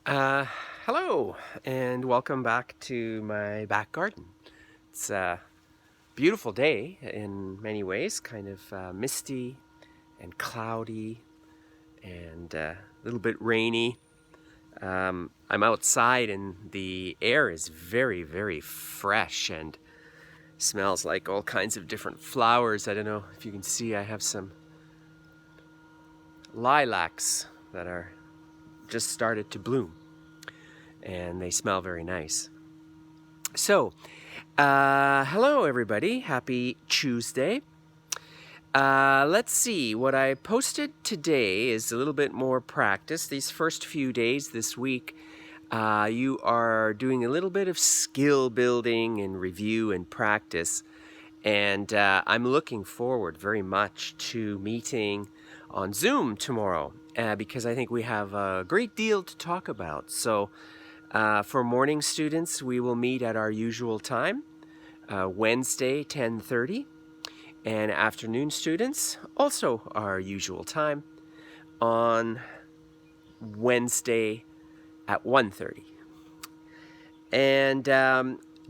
Uh, Hello, and welcome back to my back garden. It's a beautiful day in many ways, kind of misty and cloudy and a little bit rainy. I'm outside and the air is very, very fresh and smells like all kinds of different flowers. I don't know if you can see, I have some lilacs that are just started to bloom and they smell very nice. So, hello everybody. Happy Tuesday. Let's see. What I posted today is a little bit more practice. These first few days this week, you are doing a little bit of skill building and review and practice. And I'm looking forward very much to meeting on Zoom tomorrow because I think we have a great deal to talk about. So, for morning students, we will meet at our usual time, Wednesday, 10:30. And afternoon students, also our usual time, on Wednesday at 1:30. And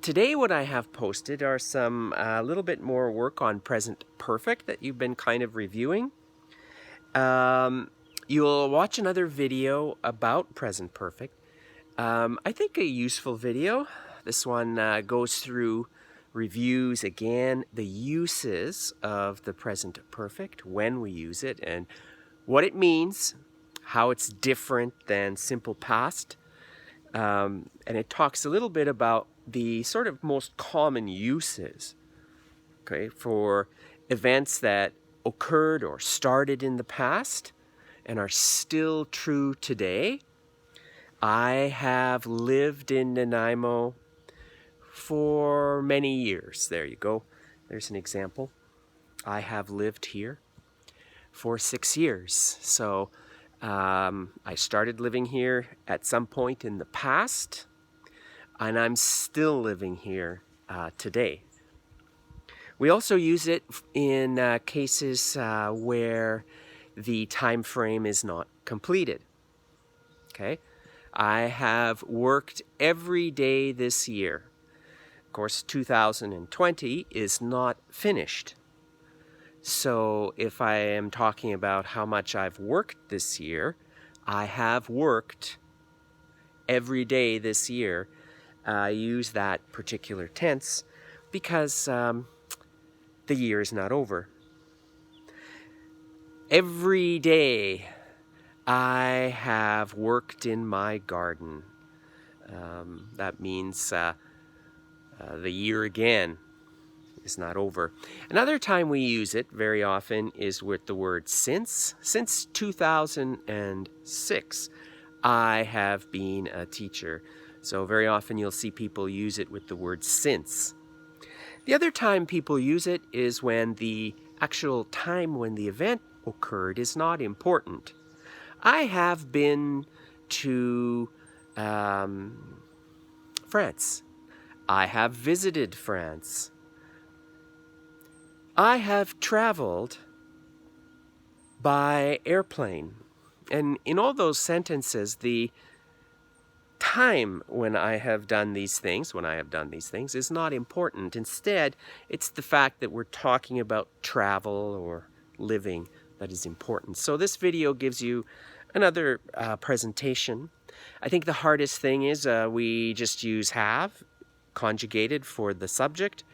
today what I have posted are some little bit more work on present perfect that you've been kind of reviewing. You'll watch another video about present perfect. I think a useful video. This one goes through, reviews again the uses of the present perfect, when we use it, and what it means, how it's different than simple past. And it talks a little bit about the sort of most common uses, okay, for events that occurred or started in the past and are still true today. I have lived in Nanaimo for many years. There you go. There's an example. I have lived here for 6 years. So I started living here at some point in the past, and I'm still living here today. We also use it in cases where the time frame is not completed. Okay? I have worked every day this year. Of course, 2020 is not finished. So if I am talking about how much I've worked this year, I have worked every day this year. I use that particular tense because the year is not over. Every day I have worked in my garden. That means the year again is not over. Another time we use it very often is with the word since. Since 2006, I have been a teacher. So very often you'll see people use it with the word since. The other time people use it is when the actual time when the event occurred is not important. I have been to France. I have visited France. I have traveled by airplane. And in all those sentences, the time when I have done these things, is not important. Instead, it's the fact that we're talking about travel or living that is important. So this video gives you another presentation. I think the hardest thing is we just use have conjugated for the subject,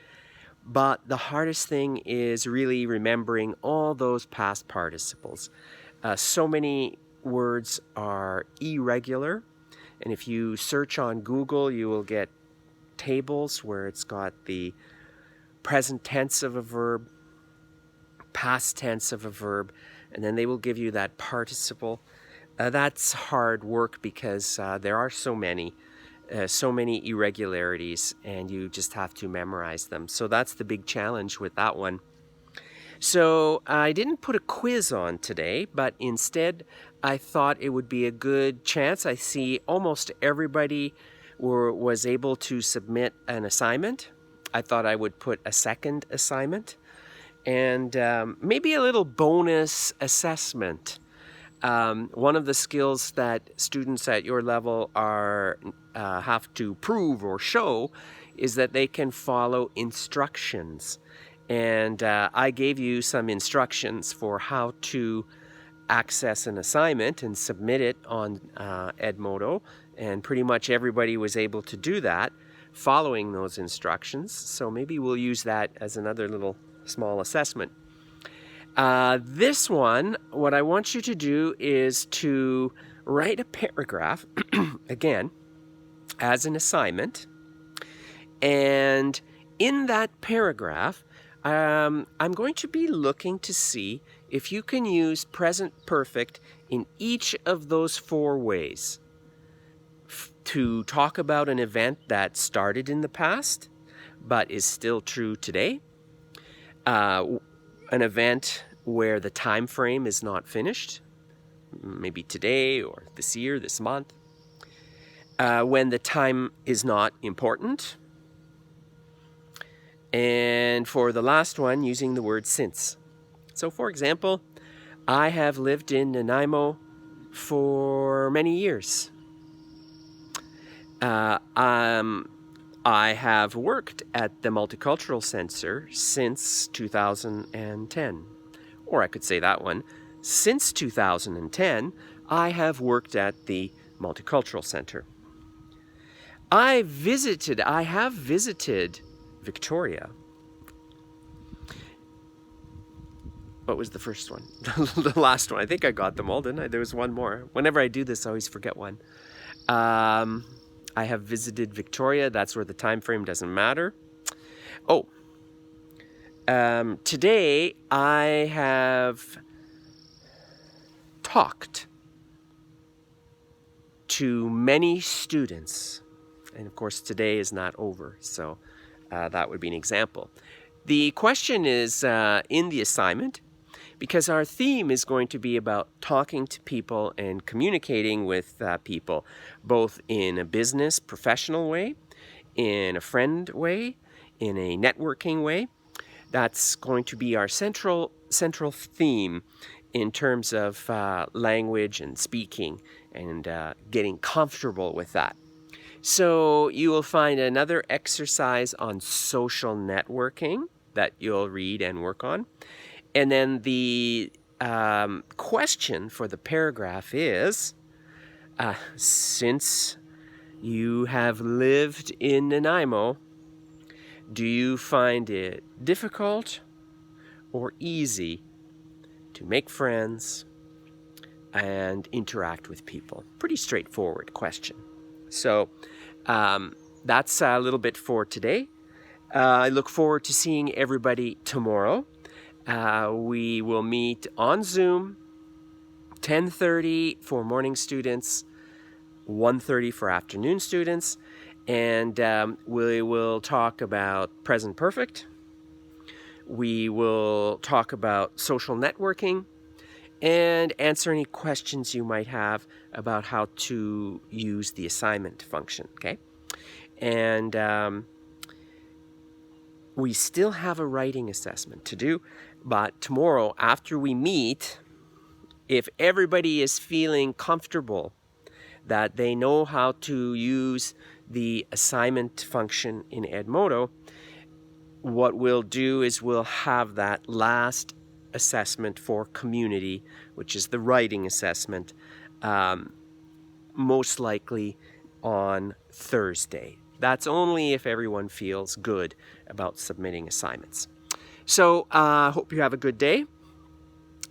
but the hardest thing is really remembering all those past participles. So many words are irregular, and if you search on Google, you will get tables where it's got the present tense of a verb, past tense of a verb, and then they will give you that participle. That's hard work because there are so many irregularities, and you just have to memorize them. So that's the big challenge with that one. So I didn't put a quiz on today, but instead I thought it would be a good chance. I see almost everybody was able to submit an assignment. I thought I would put a second assignment and maybe a little bonus assessment. One of the skills that students at your level have to prove or show is that they can follow instructions. And I gave you some instructions for how to access an assignment and submit it on Edmodo, and pretty much everybody was able to do that following those instructions. So maybe we'll use that as another little small assessment. This one, what I want you to do is to write a paragraph, again, as an assignment. And in that paragraph, I'm going to be looking to see if you can use present perfect in each of those 4 ways. To talk about an event that started in the past, but is still true today. An event where the time frame is not finished, maybe today or this year, this month. When the time is not important. And for the last one, using the word since. So for example, I have lived in Nanaimo for many years. I have worked at the Multicultural Center since 2010. Or I could say that one. Since 2010, I have worked at the Multicultural Center. I have visited Victoria. What was the first one? The last one. I think I got them all, didn't I? There was one more. Whenever I do this, I always forget one. I have visited Victoria. That's where the time frame doesn't matter. Oh, today I have talked to many students. And of course, today is not over, so that would be an example. The question is in the assignment, because our theme is going to be about talking to people and communicating with people, both in a business, professional way, in a friend way, in a networking way. That's going to be our central theme in terms of language and speaking and getting comfortable with that. So you will find another exercise on social networking that you'll read and work on. And then the question for the paragraph is, since you have lived in Nanaimo, do you find it difficult or easy to make friends and interact with people? Pretty straightforward question. So that's a little bit for today. I look forward to seeing everybody tomorrow. We will meet on Zoom, 10:30 for morning students, 1:30 for afternoon students, and we will talk about present perfect. We will talk about social networking and answer any questions you might have about how to use the assignment function, okay? And we still have a writing assessment to do, but tomorrow after we meet, if everybody is feeling comfortable that they know how to use the assignment function in Edmodo, what we'll do is we'll have that last assessment for community, which is the writing assessment, most likely on Thursday. That's only if everyone feels good about submitting assignments. So hope you have a good day.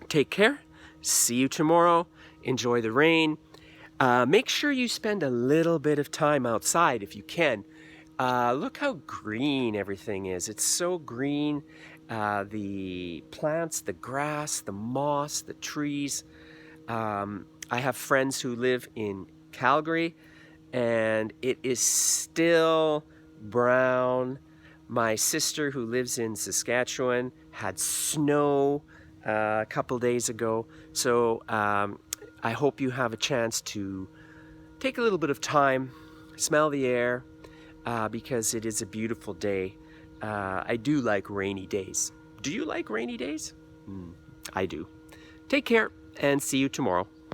Take care. See you tomorrow. Enjoy the rain. Make sure you spend a little bit of time outside if you can. Look how green everything is. It's so green. The plants, the grass, the moss, the trees. I have friends who live in Calgary, and it is still brown. My sister who lives in Saskatchewan had snow a couple days ago. So I hope you have a chance to take a little bit of time, smell the air, because it is a beautiful day. I do like rainy days. Do you like rainy days? I do. Take care and see you tomorrow.